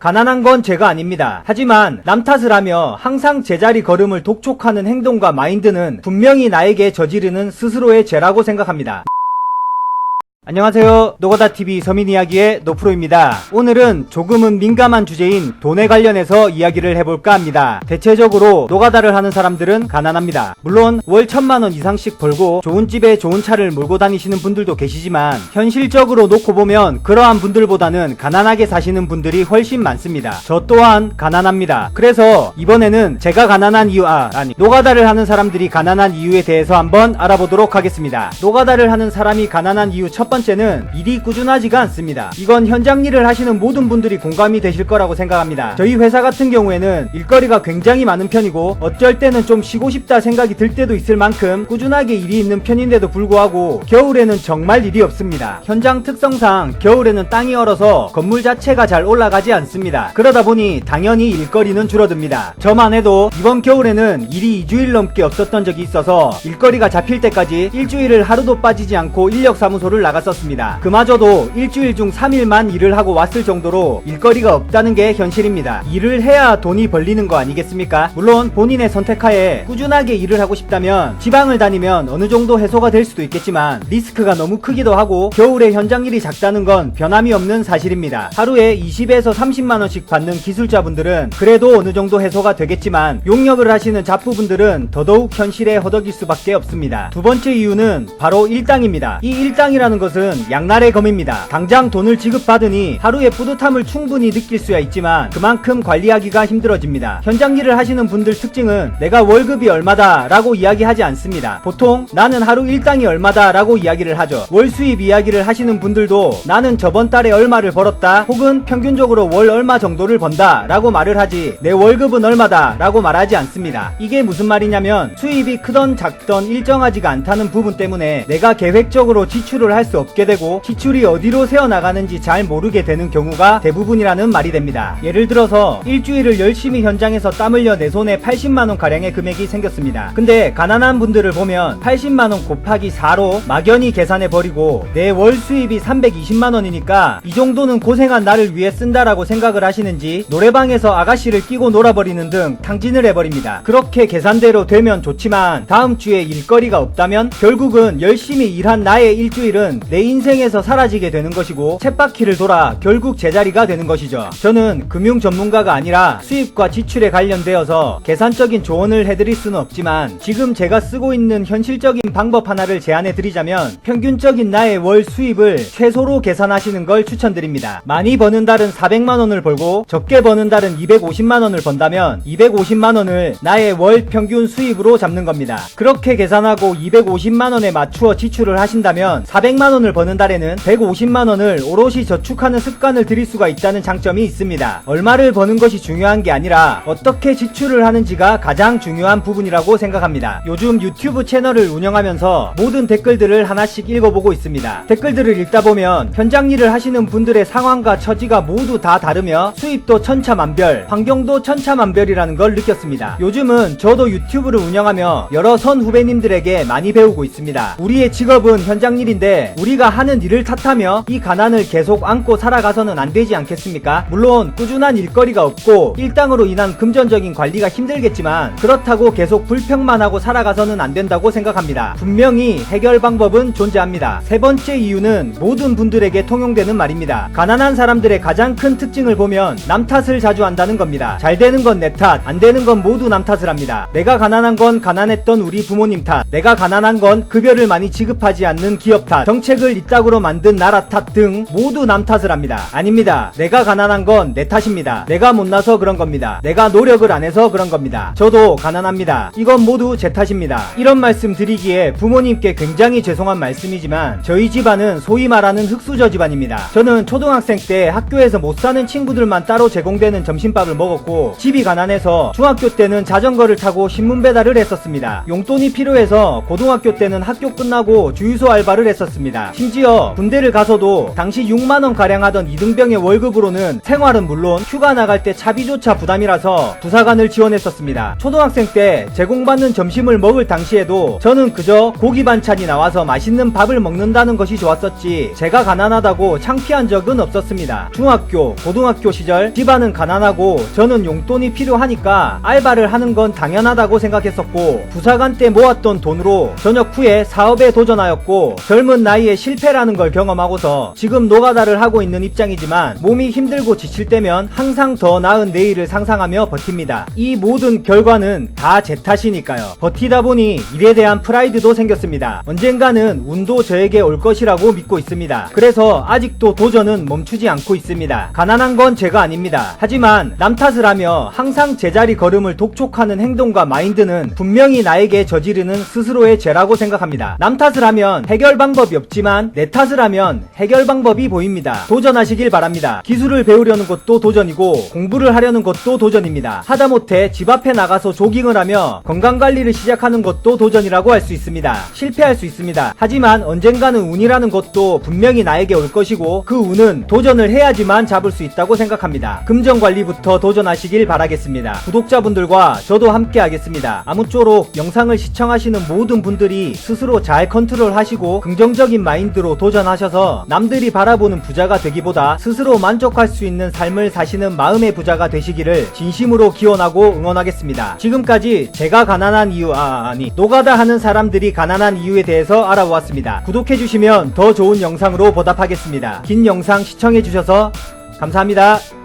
가난한 건 제가 아닙니다. 하지만 남 탓을 하며 항상 제자리 걸음을 독촉하는 행동과 마인드는 분명히 나에게 저지르는 스스로의 죄라고 생각합니다. 안녕하세요. 노가다TV 서민이야기의 노프로입니다. 오늘은 조금은 민감한 주제인 돈에 관련해서 이야기를 해볼까 합니다. 대체적으로 노가다를 하는 사람들은 가난합니다. 물론 월 1000만원 이상씩 벌고 좋은 집에 좋은 차를 몰고 다니시는 분들도 계시지만 현실적으로 놓고 보면 그러한 분들보다는 가난하게 사시는 분들이 훨씬 많습니다. 저 또한 가난합니다. 그래서 이번에는 제가 가난한 이유, 노가다를 하는 사람들이 가난한 이유에 대해서 한번 알아보도록 하겠습니다. 노가다를 하는 사람이 가난한 이유 첫 번째는 일이 꾸준하지가 않습니다. 이건 현장 일을 하시는 모든 분들이 공감이 되실 거라고 생각합니다. 저희 회사 같은 경우에는 일거리가 굉장히 많은 편이고 어쩔 때는 좀 쉬고 싶다 생각이 들 때도 있을 만큼 꾸준하게 일이 있는 편인데도 불구하고 겨울에는 정말 일이 없습니다. 현장 특성상 겨울에는 땅이 얼어서 건물 자체가 잘 올라가지 않습니다. 그러다 보니 당연히 일거리는 줄어듭니다. 저만 해도 이번 겨울에는 일이 2주일 넘게 없었던 적이 있어서 일거리가 잡힐 때까지 일주일을 하루도 빠지지 않고 인력사무소를 나갔습니다. 그마저도 일주일 중 3일만 일을 하고 왔을 정도로 일거리가 없다는 게 현실입니다. 일을 해야 돈이 벌리는 거 아니겠습니까? 물론 본인의 선택하에 꾸준하게 일을 하고 싶다면 지방을 다니면 어느 정도 해소가 될 수도 있겠지만 리스크가 너무 크기도 하고 겨울에 현장 일이 작다는 건 변함이 없는 사실입니다. 하루에 20에서 30만원씩 받는 기술자분들은 그래도 어느 정도 해소가 되겠지만 용역을 하시는 잡부분들은 더더욱 현실에 허덕일 수밖에 없습니다. 두 번째 이유는 바로 일당입니다. 이 일당이라는 것은 양날의 검입니다. 당장 돈을 지급받으니 하루의 뿌듯함을 충분히 느낄 수야 있지만 그만큼 관리하기가 힘들어집니다. 현장 일을 하시는 분들 특징은 내가 월급이 얼마다 라고 이야기하지 않습니다. 보통 나는 하루 일당이 얼마다 라고 이야기를 하죠. 월 수입 이야기를 하시는 분들도 나는 저번 달에 얼마를 벌었다 혹은 평균적으로 월 얼마 정도를 번다 라고 말을 하지 내 월급은 얼마다 라고 말하지 않습니다. 이게 무슨 말이냐면 수입이 크던 작던 일정하지가 않다는 부분 때문에 내가 계획적으로 지출을 할 수 없게 되고 지출이 어디로 새어나가는지 잘 모르게 되는 경우가 대부분이라는 말이 됩니다. 예를 들어서 일주일을 열심히 현장에서 땀 흘려 내 손에 80만원 가량의 금액이 생겼습니다. 근데 가난한 분들을 보면 80만원 곱하기 4로 막연히 계산해 버리고 내 월 수입이 320만원이니까 이 정도는 고생한 나를 위해 쓴다라고 생각을 하시는지 노래방에서 아가씨를 끼고 놀아버리는 등 탕진을 해버립니다. 그렇게 계산대로 되면 좋지만 다음 주에 일거리가 없다면 결국은 열심히 일한 나의 일주일은 내 인생에서 사라지게 되는 것이고 쳇바퀴를 돌아 결국 제자리가 되는 것이죠. 저는 금융 전문가가 아니라 수입과 지출에 관련되어서 계산적인 조언을 해드릴 수는 없지만 지금 제가 쓰고 있는 현실적인 방법 하나를 제안해 드리자면 평균적인 나의 월 수입을 최소로 계산하시는 걸 추천드립니다. 많이 버는 달은 400만원을 벌고 적게 버는 달은 250만원을 번다면 250만원을 나의 월 평균 수입으로 잡는 겁니다. 그렇게 계산하고 250만원에 맞추어 지출을 하신다면 400만원을 버는 달에는 150만원을 오롯이 저축하는 습관을 들일 수가 있다는 장점이 있습니다. 얼마를 버는 것이 중요한 게 아니라 어떻게 지출을 하는지가 가장 중요한 부분이라고 생각합니다. 요즘 유튜브 채널을 운영하면서 모든 댓글들을 하나씩 읽어보고 있습니다. 댓글들을 읽다 보면 현장 일을 하시는 분들의 상황과 처지가 모두 다 다르며 수입도 천차만별, 환경도 천차만별이라는 걸 느꼈습니다. 요즘은 저도 유튜브를 운영하며 여러 선 후배님들에게 많이 배우고 있습니다. 우리의 직업은 현장 일인데 우리가 하는 일을 탓하며 이 가난을 계속 안고 살아가서는 안 되지 않겠습니까? 물론 꾸준한 일거리가 없고 일당으로 인한 금전적인 관리가 힘들겠지만 그렇다고 계속 불평만 하고 살아가서는 안 된다고 생각합니다. 분명히 해결 방법은 존재합니다. 세 번째 이유는 모든 분들에게 통용되는 말입니다. 가난한 사람들의 가장 큰 특징을 보면 남 탓을 자주 한다는 겁니다. 잘 되는 건 내 탓, 안 되는 건 모두 남 탓을 합니다. 내가 가난한 건 가난했던 우리 부모님 탓, 내가 가난한 건 급여를 많이 지급하지 않는 기업 탓, 정책을 이따구로 만든 나라 탓 등 모두 남 탓을 합니다. 아닙니다. 내가 가난한 건 내 탓입니다. 내가 못나서 그런 겁니다. 내가 노력을 안 해서 그런 겁니다. 저도 가난합니다. 이건 모두 제 탓입니다. 이런 말씀 드리기에 부모님께 굉장히 죄송한 말씀이지만 저희 집안은 소위 말하는 흙수저 집안입니다. 저는 초등학생 때 학교에서 못 사는 친구들만 따로 제공되는 점심밥을 먹었고 집이 가난해서 중학교 때는 자전거를 타고 신문 배달을 했었습니다. 용돈이 필요해서 고등학교 때는 학교 끝나고 주유소 알바를 했었습니다. 있습니다. 심지어 군대를 가서도 당시 6만원 가량 하던 이등병의 월급으로는 생활은 물론 휴가 나갈 때 차비조차 부담이라서 부사관을 지원했었습니다. 초등학생 때 제공받는 점심을 먹을 당시에도 저는 그저 고기 반찬이 나와서 맛있는 밥을 먹는다는 것이 좋았었지 제가 가난하다고 창피한 적은 없었습니다. 중학교, 고등학교 시절 집안은 가난하고 저는 용돈이 필요하니까 알바를 하는 건 당연하다고 생각했었고 부사관 때 모았던 돈으로 전역 후에 사업에 도전하였고 젊은 나이에 실패라는 걸 경험하고서 지금 노가다를 하고 있는 입장이지만 몸이 힘들고 지칠 때면 항상 더 나은 내일을 상상하며 버팁니다. 이 모든 결과는 다 제 탓이니까요. 버티다 보니 일에 대한 프라이드도 생겼습니다. 언젠가는 운도 저에게 올 것이라고 믿고 있습니다. 그래서 아직도 도전은 멈추지 않고 있습니다. 가난한 건 제가 아닙니다. 하지만 남 탓을 하며 항상 제자리 걸음을 독촉하는 행동과 마인드는 분명히 나에게 저지르는 스스로의 죄라고 생각합니다. 남 탓을 하면 해결 방법이 없지만 내 탓을 하면 해결 방법이 보입니다. 도전하시길 바랍니다. 기술을 배우려는 것도 도전이고 공부를 하려는 것도 도전입니다. 하다못해 집 앞에 나가서 조깅을 하며 건강관리를 시작하는 것도 도전이라고 할 수 있습니다. 실패할 수 있습니다. 하지만 언젠가는 운이라는 것도 분명히 나에게 올 것이고 그 운은 도전을 해야지만 잡을 수 있다고 생각합니다. 금전관리부터 도전하시길 바라겠습니다. 구독자분들과 저도 함께 하겠습니다. 아무쪼록 영상을 시청하시는 모든 분들이 스스로 잘 컨트롤하시고 긍정적인 마인드로 도전하셔서 남들이 바라보는 부자가 되기보다 스스로 만족할 수 있는 삶을 사시는 마음의 부자가 되시기를 진심으로 기원하고 응원하겠습니다. 지금까지 제가 가난한 이유 노가다 하는 사람들이 가난한 이유에 대해서 알아보았습니다. 구독해주시면 더 좋은 영상으로 보답하겠습니다. 긴 영상 시청해주셔서 감사합니다.